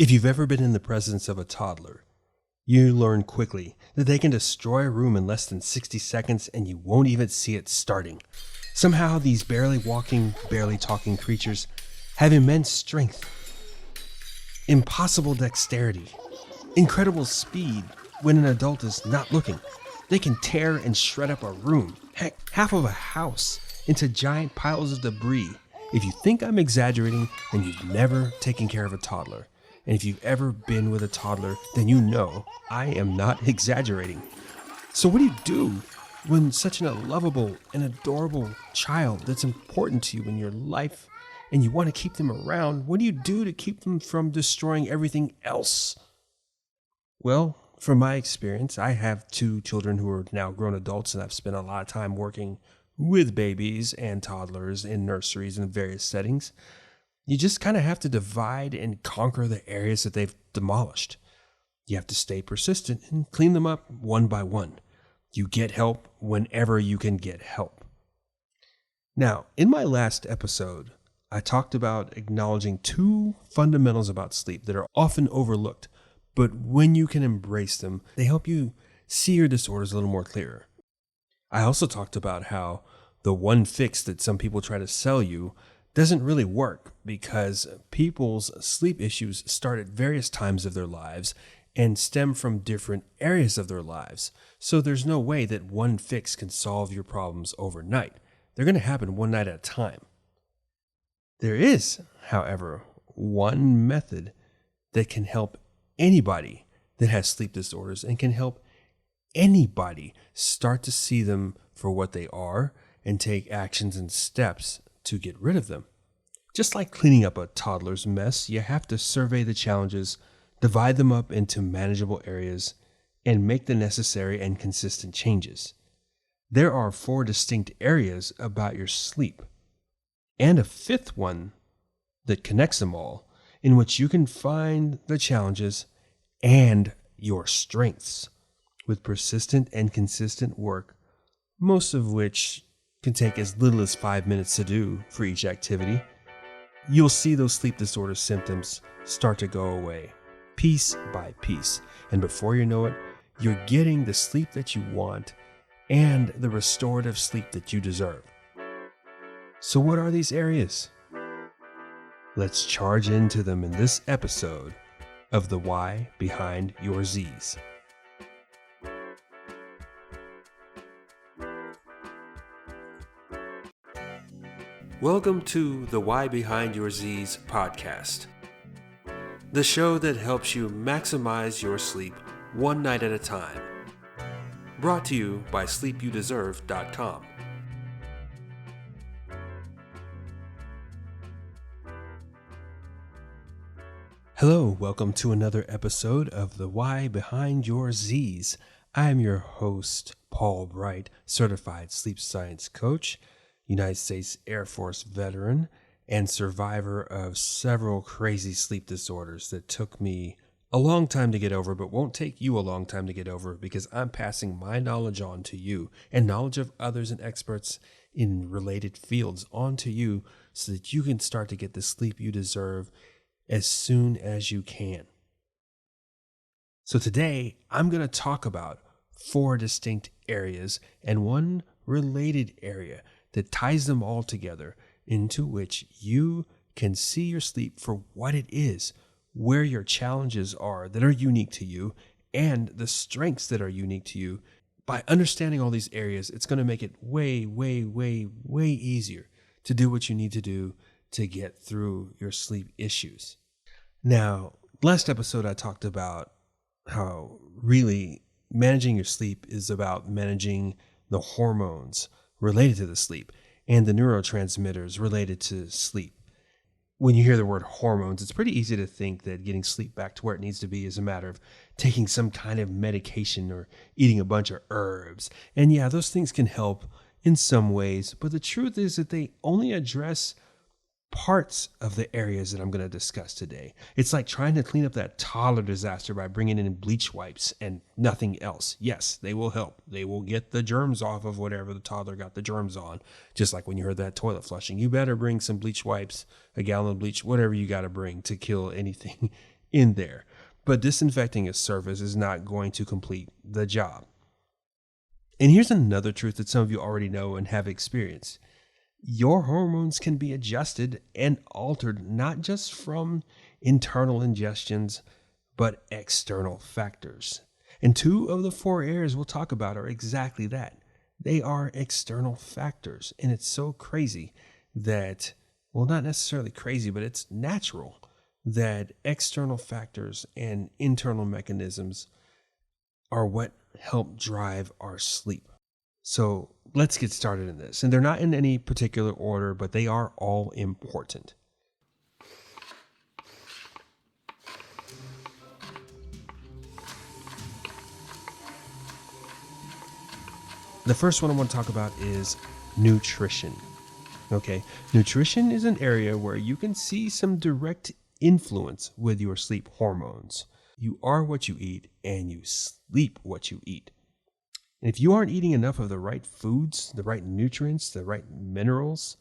If you've ever been in the presence of a toddler, you learn quickly that they can destroy a room in less than 60 seconds and you won't even see it starting. Somehow these barely walking, barely talking creatures have immense strength, impossible dexterity, incredible speed when an adult is not looking. They can tear and shred up a room, heck, half of a house, into giant piles of debris. If you think I'm exaggerating, then you've never taken care of a toddler. And if you've ever been with a toddler, then you know I am not exaggerating. So what do you do when such a lovable and adorable child that's important to you in your life and you want to keep them around? What do you do to keep them from destroying everything else? Well, from my experience, I have two children who are now grown adults, and I've spent a lot of time working with babies and toddlers in nurseries and various settings. You just kind of have to divide and conquer the areas that they've demolished. You have to stay persistent and clean them up one by one. You get help whenever you can get help. Now, in my last episode, I talked about acknowledging two fundamentals about sleep that are often overlooked, but when you can embrace them, they help you see your disorders a little more clearer. I also talked about how the one fix that some people try to sell you doesn't really work because people's sleep issues start at various times of their lives and stem from different areas of their lives. So there's no way that one fix can solve your problems overnight. They're going to happen one night at a time. There is, however, one method that can help anybody that has sleep disorders and can help anybody start to see them for what they are and take actions and steps to get rid of them. Just like cleaning up a toddler's mess, you have to survey the challenges, divide them up into manageable areas, and make the necessary and consistent changes. There are 4 distinct areas about your sleep, and a 5th one that connects them all, in which you can find the challenges and your strengths with persistent and consistent work, most of which can take as little as 5 minutes to do for each activity. You'll see those sleep disorder symptoms start to go away, piece by piece. And before you know it, you're getting the sleep that you want and the restorative sleep that you deserve. So what are these areas? Let's charge into them in this episode of The Why Behind Your Z's. Welcome to the Why Behind Your Z's podcast, the show that helps you maximize your sleep one night at a time. Brought to you by sleepyoudeserve.com. Hello, welcome to another episode of the Why Behind Your Z's. I'm your host, Paul Bright, certified sleep science coach, United States Air Force veteran, and survivor of several crazy sleep disorders that took me a long time to get over, but won't take you a long time to get over because I'm passing my knowledge on to you and knowledge of others and experts in related fields on to you so that you can start to get the sleep you deserve as soon as you can. So today, I'm going to talk about 4 distinct areas and one related area that ties them all together, into which you can see your sleep for what it is, where your challenges are that are unique to you, and the strengths that are unique to you. By understanding all these areas, it's going to make it way, way, way, way easier to do what you need to do to get through your sleep issues. Now, last episode I talked about how really managing your sleep is about managing the hormones related to the sleep and the neurotransmitters related to sleep. When you hear the word hormones, it's pretty easy to think that getting sleep back to where it needs to be is a matter of taking some kind of medication or eating a bunch of herbs. And yeah, those things can help in some ways, but the truth is that they only address parts of the areas that I'm going to discuss today. It's like trying to clean up that toddler disaster by bringing in bleach wipes and nothing else. Yes, they will help. They will get the germs off of whatever the toddler got the germs on. Just like when you heard that toilet flushing, you better bring some bleach wipes, a gallon of bleach, whatever you got to bring to kill anything in there. But disinfecting a surface is not going to complete the job. And here's another truth that some of you already know and have experienced. Your hormones can be adjusted and altered not just from internal ingestions, but external factors. And 2 of the 4 areas we'll talk about are exactly that. They are external factors. And it's so crazy that, well, not necessarily crazy, but it's natural that external factors and internal mechanisms are what help drive our sleep. So let's get started in this. And they're not in any particular order, but they are all important. The first one I want to talk about is nutrition. Okay, nutrition is an area where you can see some direct influence with your sleep hormones. You are what you eat, and you sleep what you eat. And if you aren't eating enough of the right foods, the right nutrients, the right minerals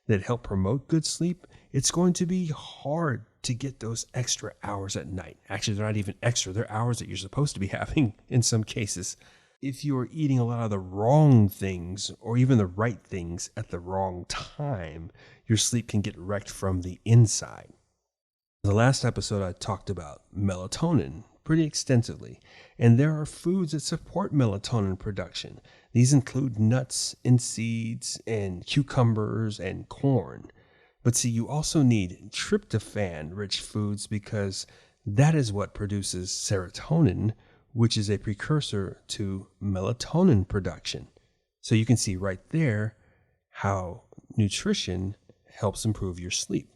that help promote good sleep, it's going to be hard to get those extra hours at night. Actually, they're not even extra. They're hours that you're supposed to be having in some cases. If you're eating a lot of the wrong things or even the right things at the wrong time, your sleep can get wrecked from the inside. The last episode I talked about melatonin pretty extensively, and there are foods that support melatonin production. These include nuts and seeds and cucumbers and corn. But see, you also need tryptophan-rich foods because that is what produces serotonin, which is a precursor to melatonin production. So you can see right there how nutrition helps improve your sleep.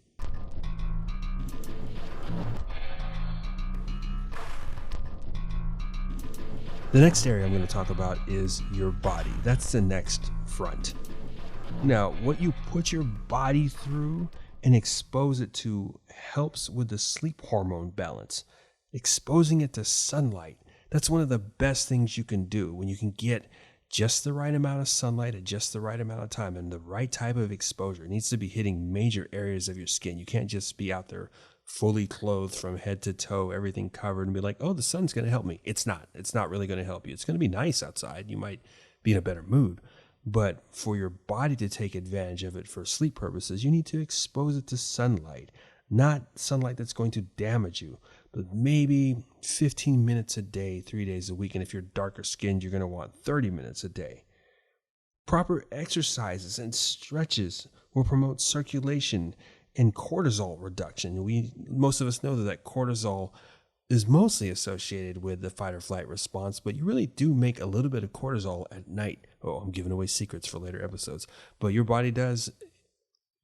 The next area I'm going to talk about is your body. That's the next front. Now, what you put your body through and expose it to helps with the sleep hormone balance. Exposing it to sunlight, that's one of the best things you can do when you can get just the right amount of sunlight at just the right amount of time and the right type of exposure. It needs to be hitting major areas of your skin. You can't just be out there fully clothed from head to toe, everything covered, and be like, oh, the sun's going to help me. It's not. It's not really going to help you. It's going to be nice outside. You might be in a better mood. But for your body to take advantage of it for sleep purposes, you need to expose it to sunlight. Not sunlight that's going to damage you, but maybe 15 minutes a day, 3 days a week. And if you're darker skinned, you're going to want 30 minutes a day. Proper exercises and stretches will promote circulation and cortisol reduction. Most of us know that cortisol is mostly associated with the fight or flight response, but you really do make a little bit of cortisol at night. Oh, I'm giving away secrets for later episodes. But your body does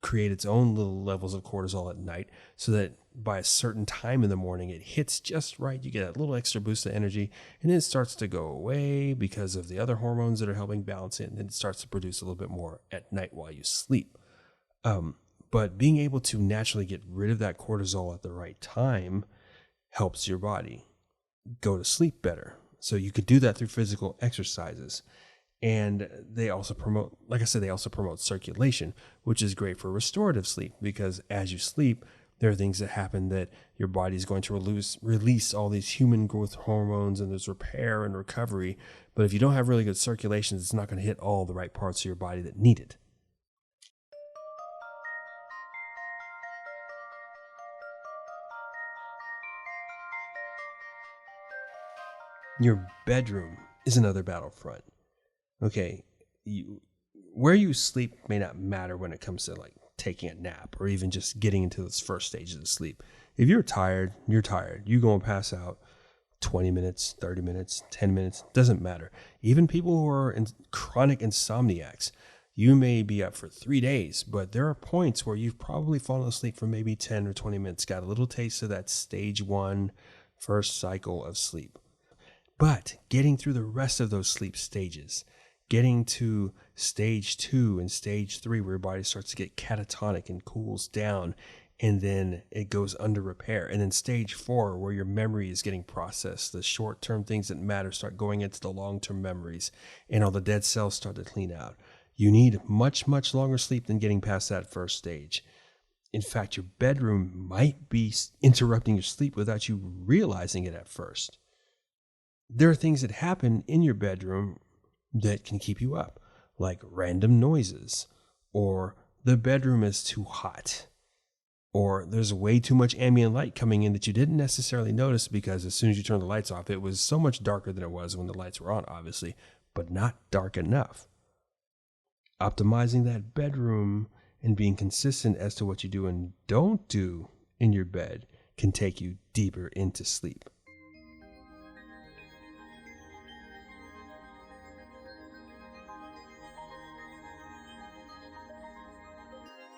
create its own little levels of cortisol at night so that by a certain time in the morning, it hits just right. You get a little extra boost of energy, and then it starts to go away because of the other hormones that are helping balance it, and then it starts to produce a little bit more at night while you sleep. But being able to naturally get rid of that cortisol at the right time helps your body go to sleep better. So you could do that through physical exercises. And they also promote, like I said, they also promote circulation, which is great for restorative sleep because as you sleep, there are things that happen that your body is going to release all these human growth hormones, and there's repair and recovery. But if you don't have really good circulation, it's not going to hit all the right parts of your body that need it. Your bedroom is another battlefront. Okay, where you sleep may not matter when it comes to like taking a nap or even just getting into those first stages of sleep. If you're tired, you're tired. You go and pass out 20 minutes, 30 minutes, 10 minutes, doesn't matter. Even people who are chronic insomniacs, you may be up for 3 days, but there are points where you've probably fallen asleep for maybe 10 or 20 minutes, got a little taste of that stage 1 first cycle of sleep. But getting through the rest of those sleep stages, getting to stage 2 and stage 3 where your body starts to get catatonic and cools down, and then it goes under repair. And then stage 4 where your memory is getting processed, the short-term things that matter start going into the long-term memories, and all the dead cells start to clean out. You need much, much longer sleep than getting past that first stage. In fact, your bedroom might be interrupting your sleep without you realizing it at first. There are things that happen in your bedroom that can keep you up, like random noises, or the bedroom is too hot, or there's way too much ambient light coming in that you didn't necessarily notice because as soon as you turn the lights off, it was so much darker than it was when the lights were on, obviously, but not dark enough. Optimizing that bedroom and being consistent as to what you do and don't do in your bed can take you deeper into sleep.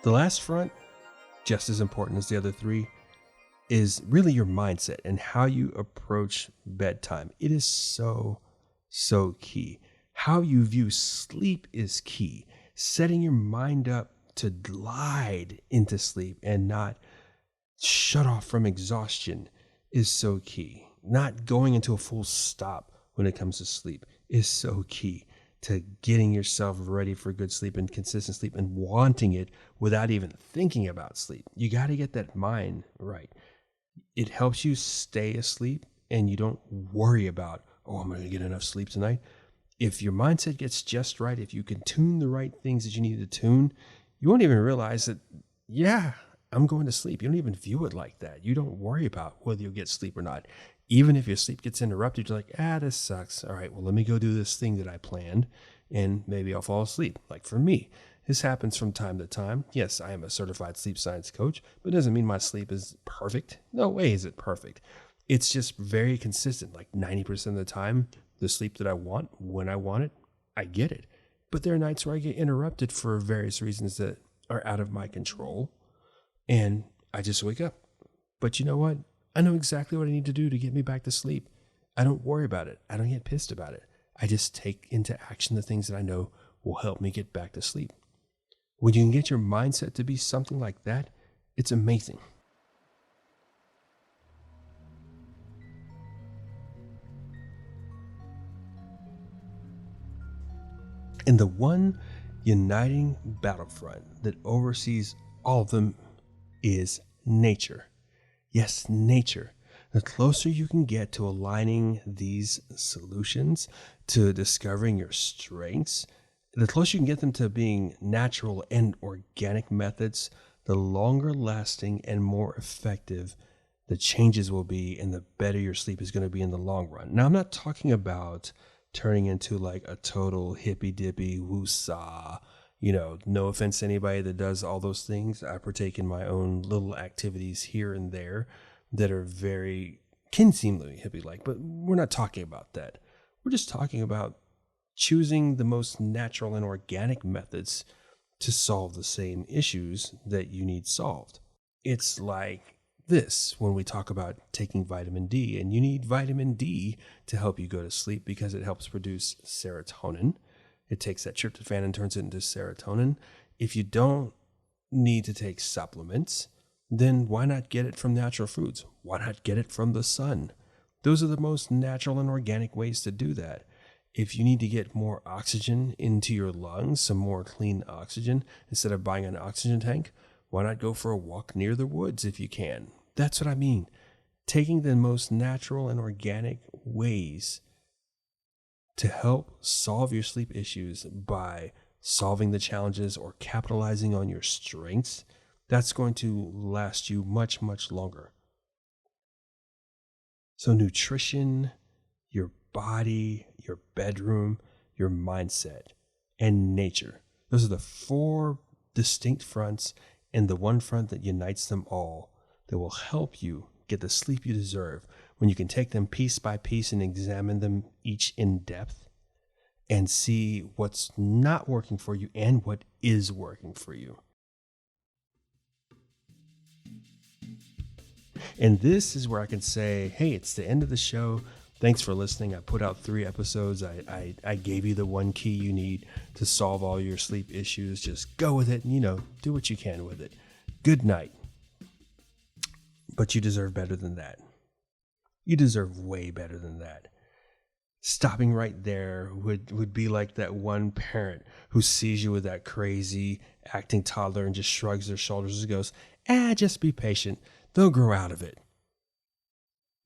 The last front, just as important as the other three, is really your mindset and how you approach bedtime. It is so key. How you view sleep is key. Setting your mind up to glide into sleep and not shut off from exhaustion is so key. Not going into a full stop when it comes to sleep is so key to getting yourself ready for good sleep and consistent sleep and wanting it without even thinking about sleep. You got to get that mind right. It helps you stay asleep and you don't worry about, oh, I'm going to get enough sleep tonight. If your mindset gets just right, if you can tune the right things that you need to tune, you won't even realize that, yeah, I'm going to sleep. You don't even view it like that. You don't worry about whether you'll get sleep or not. Even if your sleep gets interrupted, you're like, this sucks. All right, well, let me go do this thing that I planned and maybe I'll fall asleep. Like for me, this happens from time to time. Yes, I am a certified sleep science coach, but it doesn't mean my sleep is perfect. No way is it perfect. It's just very consistent. Like 90% of the time, the sleep that I want, when I want it, I get it. But there are nights where I get interrupted for various reasons that are out of my control. And I just wake up. But you know what? I know exactly what I need to do to get me back to sleep. I don't worry about it. I don't get pissed about it. I just take into action the things that I know will help me get back to sleep. When you can get your mindset to be something like that, it's amazing. And the one uniting battlefront that oversees all of them is nature. Yes, nature. The closer you can get to aligning these solutions, to discovering your strengths, the closer you can get them to being natural and organic methods, the longer lasting and more effective the changes will be and the better your sleep is going to be in the long run. Now, I'm not talking about turning into like a total hippy dippy woosah. No offense to anybody that does all those things. I partake in my own little activities here and there that are can seem hippie like, but we're not talking about that. We're just talking about choosing the most natural and organic methods to solve the same issues that you need solved. It's like this when we talk about taking vitamin D, and you need vitamin D to help you go to sleep because it helps produce serotonin. It takes that tryptophan and turns it into serotonin. If you don't need to take supplements, then why not get it from natural foods? Why not get it from the sun? Those are the most natural and organic ways to do that. If you need to get more oxygen into your lungs, some more clean oxygen, instead of buying an oxygen tank, why not go for a walk near the woods if you can? That's what I mean. Taking the most natural and organic ways to help solve your sleep issues by solving the challenges or capitalizing on your strengths, that's going to last you much, much longer. So nutrition, your body, your bedroom, your mindset, and nature. Those are the 4 distinct fronts, and the one front that unites them all that will help you get the sleep you deserve when you can take them piece by piece and examine them each in depth and see what's not working for you and what is working for you. And this is where I can say, hey, it's the end of the show. Thanks for listening. I put out 3 episodes. I gave you the one key you need to solve all your sleep issues. Just go with it and, do what you can with it. Good night. But you deserve better than that. You deserve way better than that. Stopping right there would be like that one parent who sees you with that crazy acting toddler and just shrugs their shoulders and goes, Just be patient. They'll grow out of it.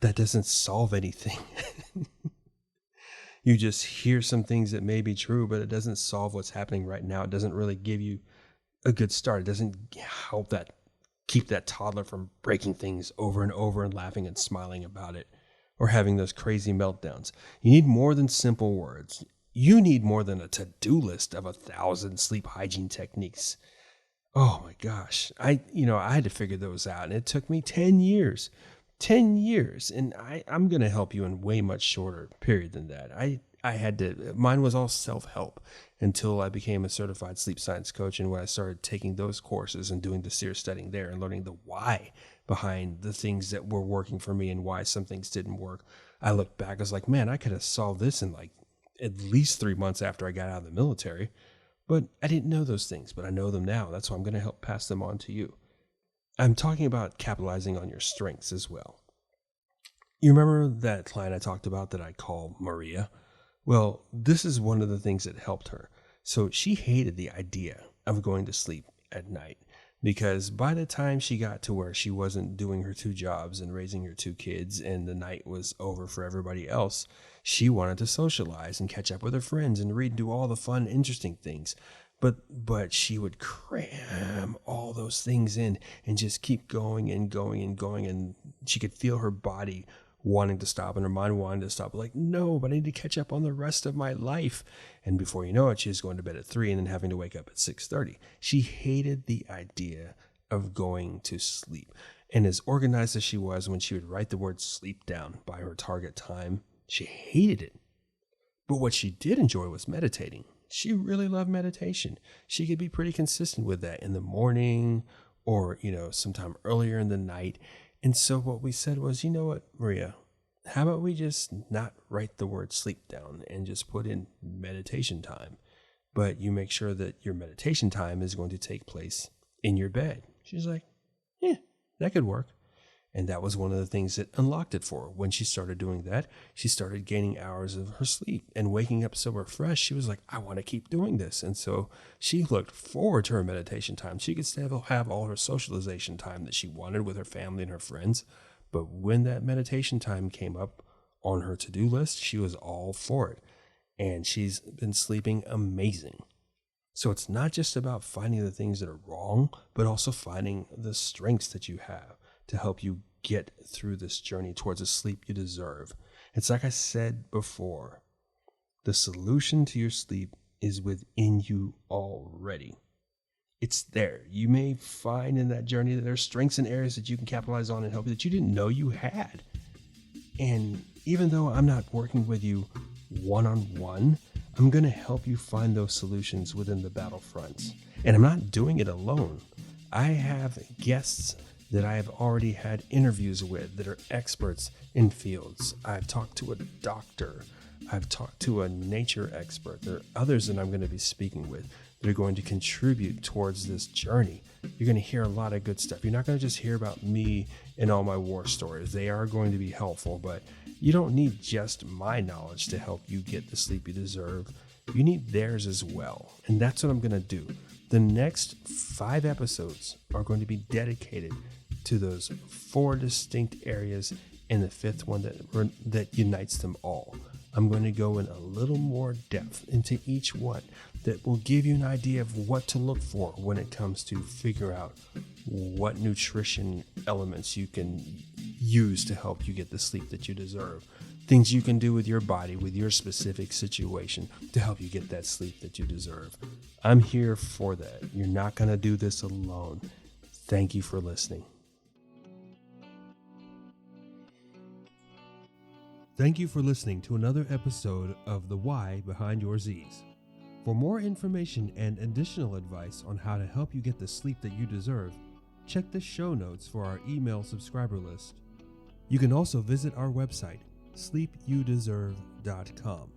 That doesn't solve anything. You just hear some things that may be true, but it doesn't solve what's happening right now. It doesn't really give you a good start. It doesn't help that keep that toddler from breaking things over and over and laughing and smiling about it or having those crazy meltdowns. You need more than simple words. You need more than a to-do list of 1,000 sleep hygiene techniques. Oh my gosh. I had to figure those out, and it took me 10 years. 10 years. And I'm going to help you in way much shorter period than that. Mine was all self-help until I became a certified sleep science coach. And when I started taking those courses and doing the serious studying there and learning the why behind the things that were working for me and why some things didn't work, I looked back, I was like, man, I could have solved this in like at least 3 months after I got out of the military. But I didn't know those things, but I know them now. That's why I'm going to help pass them on to you. I'm talking about capitalizing on your strengths as well. You remember that client I talked about that I call Maria? Well, this is one of the things that helped her. So she hated the idea of going to sleep at night because by the time she got to where she wasn't doing her 2 jobs and raising her 2 kids and the night was over for everybody else, she wanted to socialize and catch up with her friends and read and do all the fun, interesting things. But she would cram all those things in and just keep going and going and going. And she could feel her body wanting to stop and her mind wanting to stop. Like, no, but I need to catch up on the rest of my life. And before you know it, she was going to bed at 3 and then having to wake up at 6:30. She hated the idea of going to sleep. And as organized as she was, when she would write the word sleep down by her target time, she hated it. But what she did enjoy was meditating. She really loved meditation. She could be pretty consistent with that in the morning or, sometime earlier in the night. And so what we said was, you know what, Maria, how about we just not write the word sleep down and just put in meditation time, but you make sure that your meditation time is going to take place in your bed. She's like, yeah, that could work. And that was one of the things that unlocked it for her. When she started doing that, she started gaining hours of her sleep and waking up so refreshed. She was like, I want to keep doing this. And so she looked forward to her meditation time. She could still have all her socialization time that she wanted with her family and her friends. But when that meditation time came up on her to-do list, she was all for it. And she's been sleeping amazing. So it's not just about finding the things that are wrong, but also finding the strengths that you have to help you get through this journey towards the sleep you deserve. It's like I said before, the solution to your sleep is within you already. It's there. You may find in that journey that there are strengths and areas that you can capitalize on and help you that you didn't know you had. And even though I'm not working with you one-on-one, I'm going to help you find those solutions within the battlefronts. And I'm not doing it alone. I have guests that I have already had interviews with that are experts in fields. I've talked to a doctor. I've talked to a nature expert. There are others that I'm going to be speaking with that are going to contribute towards this journey. You're going to hear a lot of good stuff. You're not going to just hear about me and all my war stories. They are going to be helpful, but you don't need just my knowledge to help you get the sleep you deserve. You need theirs as well. And that's what I'm going to do. The next 5 episodes are going to be dedicated to those 4 distinct areas and the 5th one that unites them all. I'm going to go in a little more depth into each one that will give you an idea of what to look for when it comes to figure out what nutrition elements you can use to help you get the sleep that you deserve. Things you can do with your body, with your specific situation to help you get that sleep that you deserve. I'm here for that. You're not going to do this alone. Thank you for listening. Thank you for listening to another episode of The Why Behind Your Z's. For more information and additional advice on how to help you get the sleep that you deserve, check the show notes for our email subscriber list. You can also visit our website, sleepyoudeserve.com.